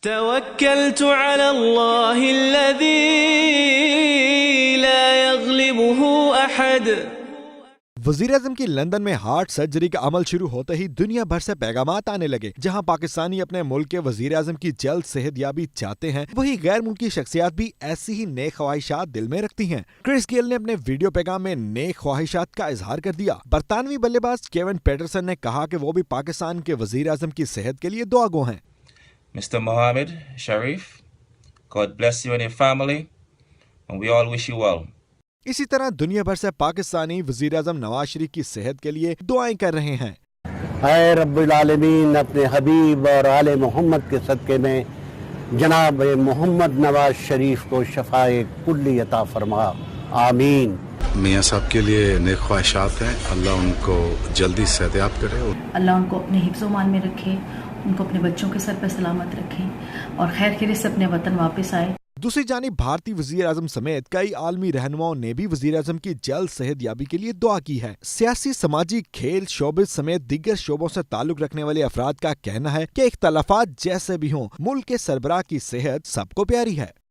توكلت على الله الذي لا يغلبه أحد۔ وزیر اعظم کی لندن میں ہارٹ سرجری کا عمل شروع ہوتے ہی دنیا بھر سے پیغامات آنے لگے۔ جہاں پاکستانی اپنے ملک کے وزیر اعظم کی جلد صحت یابی چاہتے ہیں، وہی غیر ملکی شخصیات بھی ایسی ہی نیک خواہشات دل میں رکھتی ہیں۔ کرس گیل نے اپنے ویڈیو پیغام میں نیک خواہشات کا اظہار کر دیا۔ برطانوی بلے باز کیون پیٹرسن نے کہا کہ وہ بھی پاکستان کے وزیر اعظم کی صحت کے لیے دعا گو ہیں۔ Mr. Mohammed Sharif, God bless you and your family, and we all wish you well. اسی طرح دنیا بھر سے پاکستانی وزیر اعظم نواز شریف کی صحت کے لیے دعائیں کر رہے ہیں۔ اے رب العالمین، اپنے حبیب اور آل محمد کے صدقے میں جناب محمد نواز شریف کو شفائے کلی عطا فرما، آمین۔ میاں صاحب کے لیے نیک خواہشات ہیں، اللہ ان کو جلدی صحت یاب کرے، اللہ ان کو اپنے حفظ و امان میں رکھے، ان کو اپنے بچوں کے سر پہ سلامت رکھے اور خیر خیریت سے اپنے وطن واپس آئے۔ دوسری جانب بھارتی وزیر اعظم سمیت کئی عالمی رہنماؤں نے بھی وزیر اعظم کی جلد صحت یابی کے لیے دعا کی ہے۔ سیاسی، سماجی، کھیل شعبے سمیت دیگر شعبوں سے تعلق رکھنے والے افراد کا کہنا ہے کہ اختلافات جیسے بھی ہوں، ملک کے سربراہ کی صحت سب کو پیاری ہے۔